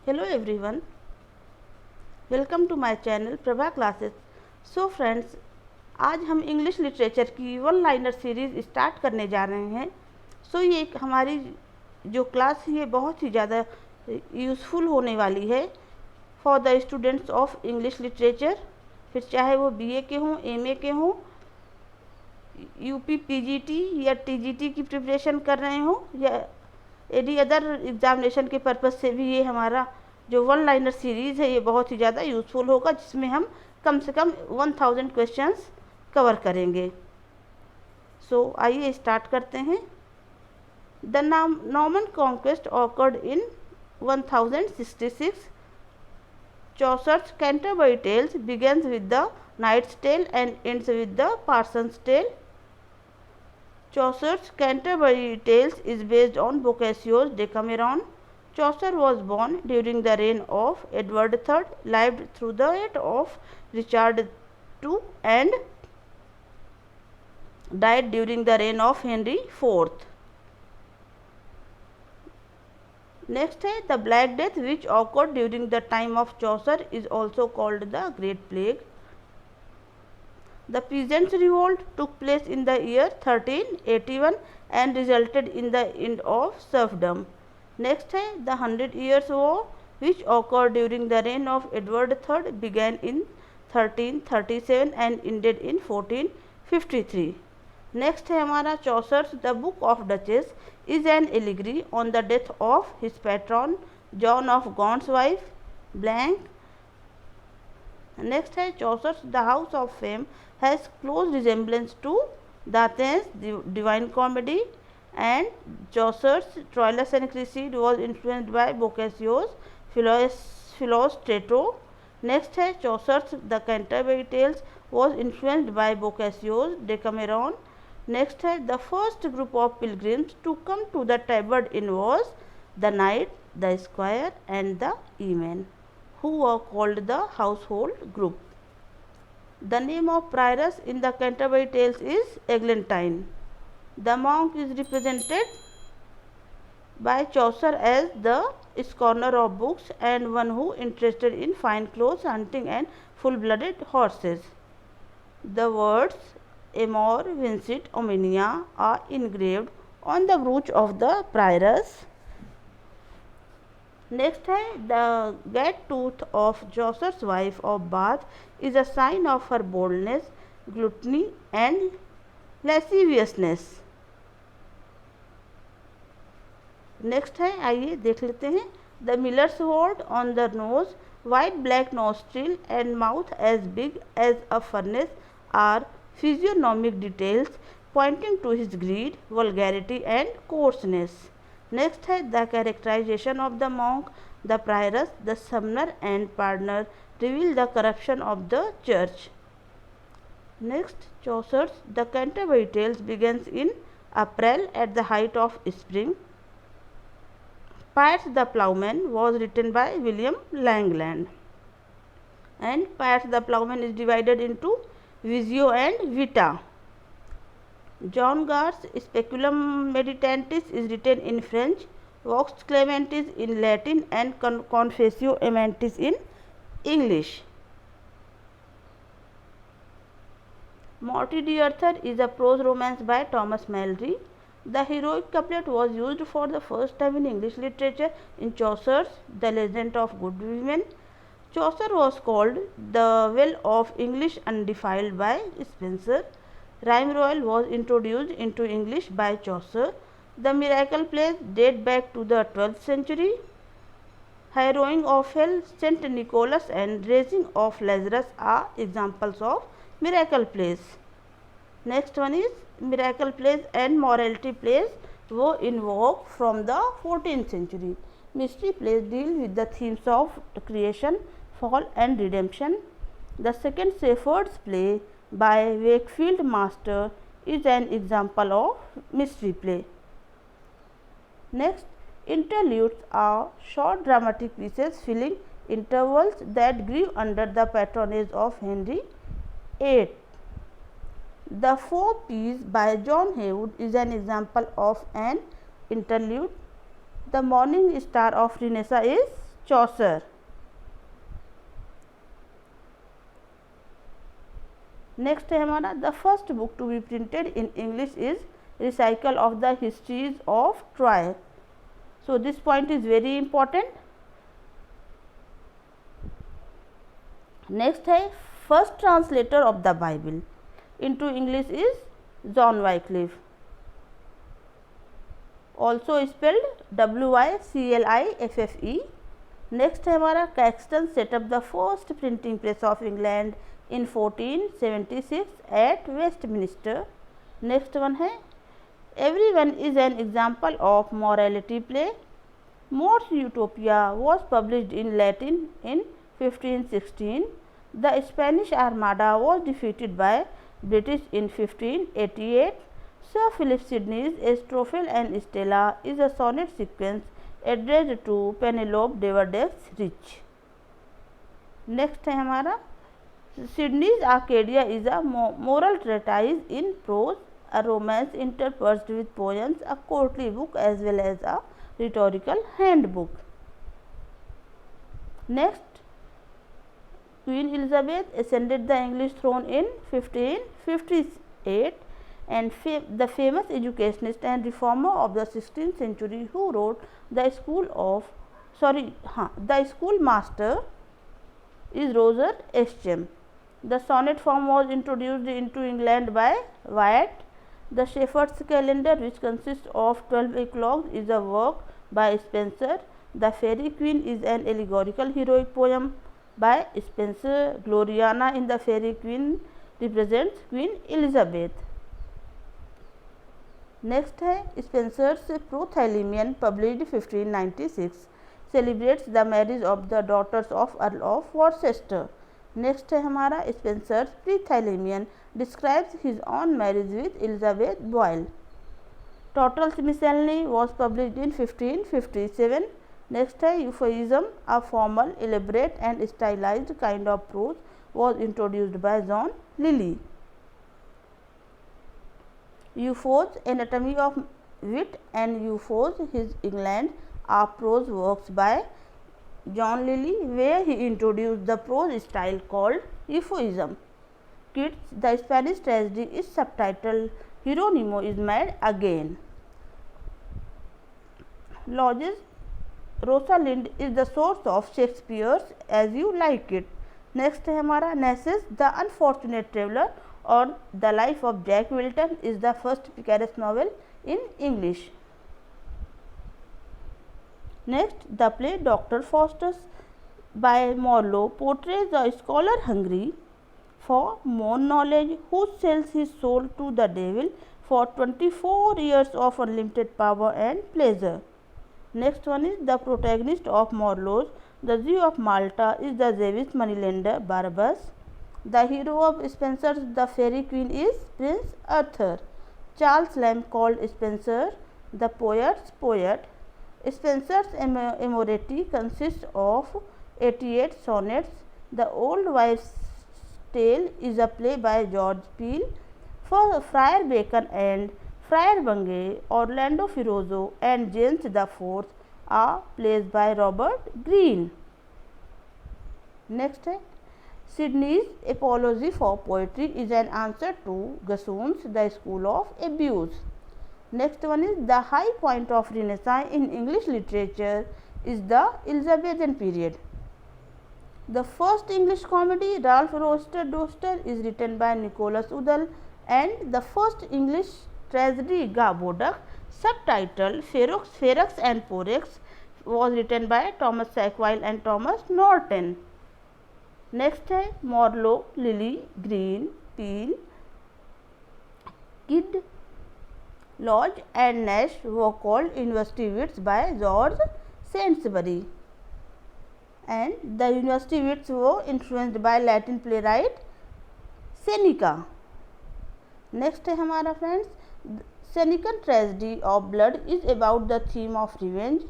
Hello everyone, welcome to my channel Prabha classes. So friends, आज हम English literature की one liner series start करने जा रहे हैं। ये हमारी जो क्लास है ये बहुत ही ज़्यादा यूज़फुल होने वाली है for the students of English literature, फिर चाहे वो बीए के हों, एमए के हों, यूपी पीजीटी या टीजीटी की प्रिपरेशन कर रहे हों, या एनी अदर एग्ज़ामिनेशन के पर्पज़ से भी ये हमारा जो वन लाइनर सीरीज़ है ये बहुत ही ज़्यादा यूज़फुल होगा, जिसमें हम कम से कम 1000 क्वेश्चंस कवर करेंगे। आइए स्टार्ट करते हैं। The Norman conquest occurred in 1066। Chaucer's Canterbury Tales begins with the Knight's Tale and ends with the Parson's Tale. Chaucer's Canterbury Tales is based on Boccaccio's Decameron. Chaucer was born during the reign of Edward III, lived through the reign of Richard II, and died during the reign of Henry IV. Next है the Black Death, which occurred during the time of Chaucer, is also called the Great Plague. The Peasants' Revolt took place in the year 1381 and resulted in the end of serfdom. Next है the 100 Years' War, which occurred during the reign of Edward III, began in 1337 and ended in 1453. Next है हमारा Chaucer's the Book of Duchess is an allegory on the death of his patron John of Gaunt's wife Blanche. Next है Chaucer's the House of Fame has close resemblance to Dante's Divine Comedy, and Chaucer's Troilus and Criseyde was influenced by Boccaccio's Filostrato. Next है Chaucer's the Canterbury Tales was influenced by Boccaccio's Decameron. Next है the first group of pilgrims to come to the tabard inn was the knight, the squire and the yeoman, who were called the household group. The name of prioress in the Canterbury Tales is Eglantine. The monk is represented by Chaucer as the scorner of books and one who interested in fine clothes, hunting and full-blooded horses. The words Amor vincit omnia are engraved on the brooch of the prioress. Next है the gate tooth of Chaucer's wife of Bath is a sign of her boldness, gluttony and lasciviousness. Next है, आइए देख लेते हैं। The millers word on the nose, white black nostril and mouth as big as a furnace are physiognomic details pointing to his greed, vulgarity and coarseness. Next है the characterization of the monk, the prioress, the summoner and pardoner reveal the corruption of the church. Next, Chaucer's The Canterbury Tales begins in April at the height of spring. Piers the Plowman was written by William Langland, and Piers the Plowman is divided into Visio and Vita. John Gar's Speculum Meditantis is written in French, Vox Clementis in Latin and Confessio Amantis in English. Morte d'Arthur is a prose romance by Thomas Malory. The heroic couplet was used for the first time in English literature in Chaucer's The Legend of Good Women. Chaucer was called the Well of English Undefiled by Spenser. Rhyme Royal was introduced into English by Chaucer. The miracle plays date back to the 12th century. Harrowing of Hell, St. Nicholas and Raising of Lazarus are examples of miracle plays. Next one is miracle plays and morality plays were invoked from the 14th century. Mystery plays deal with the themes of creation, fall and redemption. The second Shepherd's play by Wakefield Master is an example of mystery play. Next, interludes are short dramatic pieces filling intervals that grew under the patronage of Henry VIII. The Four P's by John Haywood is an example of an interlude. The morning star of Renaissance is Chaucer. Next है हमारा the first book to be printed in English is Recuyell of the histories of Troy. So this point is very important. Next है first translator of the Bible into English is John Wycliffe, also spelled WICLIFFE. Next है हमारा Caxton set up the first printing press of England in 1476 at Westminster. Next one है Everyone is an example of morality play. Mor's Utopia was published in Latin in 1516. The Spanish Armada was defeated by British in 1588. Sir Philip Sidney's Astrophel and Stella is a sonnet sequence addressed to Penelope Devereux Rich. Next है हमारा Sidney's Arcadia is a moral treatise in prose, a romance interspersed with poems, a courtly book as well as a rhetorical handbook. Next, Queen Elizabeth ascended the English throne in 1558 and the famous educationist and reformer of the 16th century who wrote the Schoolmaster is Roger Ascham. The sonnet form was introduced into England by Wyatt. The Shepherd's Calendar, which consists of 12 eclogues, is a work by Spenser. The Fairy Queen is an allegorical heroic poem by Spenser. Gloriana in the Fairy Queen represents Queen Elizabeth. Next है Spenser's Prothalamion, published 1596, celebrates the marriage of the daughters of Earl of Worcester. Next है हमारा Spenser's Prothalamion describes his own marriage with Elizabeth Boyle. Tottel's Miscellany was published in 1557. Next है euphuism, a formal elaborate and stylised kind of prose was introduced by John Lyly. Euphues Anatomy of Wit and Euphues his England are prose works by John Lilly, where he introduced the prose style called euphuism. Kids, the Spanish tragedy is subtitled Hieronimo is Mad Again. Lodge's Rosalind is the source of Shakespeare's As You Like It. Next है हमारा Nessus, The Unfortunate Traveler or The Life of Jack Wilton is the first picaresque novel in English. Next, the play Dr. Faustus by Marlowe portrays a scholar hungry for more knowledge who sells his soul to the devil for 24 years of unlimited power and pleasure. Next one is the protagonist of Marlowe's The Jew of Malta is the Jewish moneylender Barabbas. The hero of Spenser's The Fairy Queen is Prince Arthur. Charles Lamb called Spenser the poet's poet. Spenser's Amoreti consists of 88 sonnets. The Old Wives' Tale is a play by George Peele. For Friar Bacon and Friar Bungay, Orlando Furioso and James IV are plays by Robert Greene. Next है Sidney's Apology for Poetry is an answer to Gossuin's The School of Abuse. Next one is the high point of Renaissance in English literature is the Elizabethan period. The first English comedy, Ralph Roaster Doster, is written by Nicholas Udall, and the first English tragedy, Gabodak, subtitled Ferox and Porrex, was written by Thomas Sackville and Thomas Norton. Next है Marlowe, Lilly, Greene, Peele, Kidd, Lodge and Nash were called university wits by George Saintsbury, and the university wits were influenced by Latin playwright Seneca. Next है हमारा friends Senecan tragedy of blood is about the theme of revenge.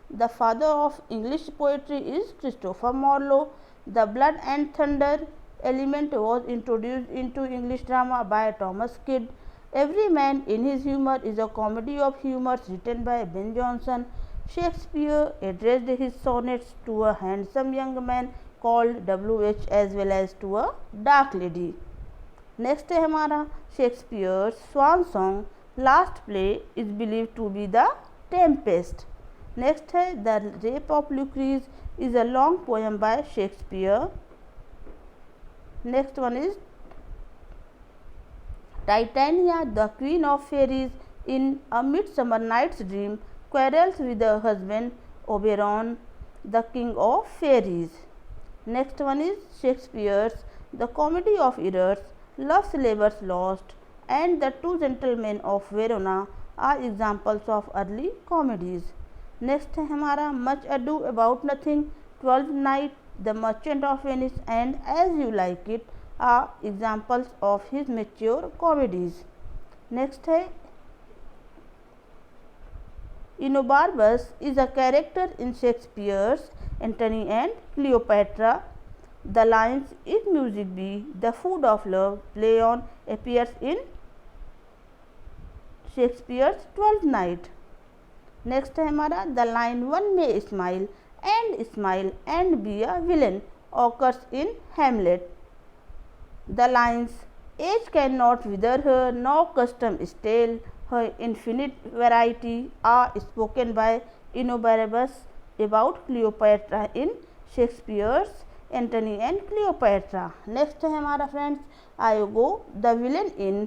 The father of English poetry is Christopher Marlowe. The blood and thunder element was introduced into English drama by Thomas Kidd. Every Man in His Humour is a comedy of humours written by Ben Jonson. Shakespeare addressed his sonnets to a handsome young man called W.H. as well as to a dark lady. Next है हमारा Shakespeare swan song last play is believe to be the Tempest. Next है the Rape of Lucrece is a long poem by Shakespeare. Next one is Titania the queen of fairies in A Midsummer Night's Dream quarrels with her husband Oberon, the king of fairies. Next one is Shakespeare's The Comedy of Errors, Love's Labour's Lost and The Two Gentlemen of Verona are examples of early comedies. Next है हमारा Much Ado About Nothing, Twelfth Night, The Merchant of Venice and As You Like It are examples of his mature comedies. Next है Enobarbus is a character in Shakespeare's Antony and Cleopatra. The lines "If music be the food of love" play on appears in Shakespeare's Twelfth Night. Next है हमारा the line "One may smile and be a villain" occurs in Hamlet. The lines "Age cannot wither her, nor custom stale her infinite variety" are spoken by Enobarbus about Cleopatra in Shakespeare's Antony and Cleopatra. Next है हमारा friends Iago the villain in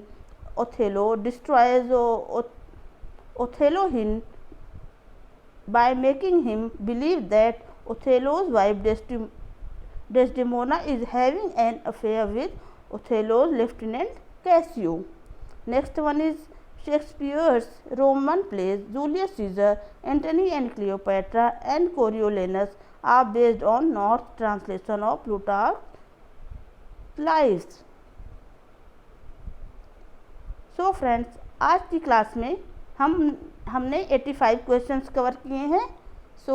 Othello destroys Othello by making him believe that Othello's wife Desdemona is having an affair with Othello's lieutenant Cassio. Next one is Shakespeare's Roman plays Julius Caesar, Antony and Cleopatra and Coriolanus are based on Norse translation of Plutarch's Lives. So friends, आज की class में हमने 85 questions cover किए हैं. सो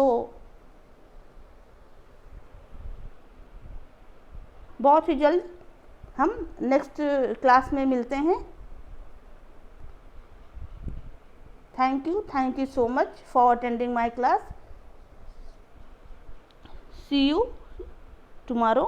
बहुत ही जल्द हम next class में मिलते हैं. Thank you so much for attending my class. See you tomorrow.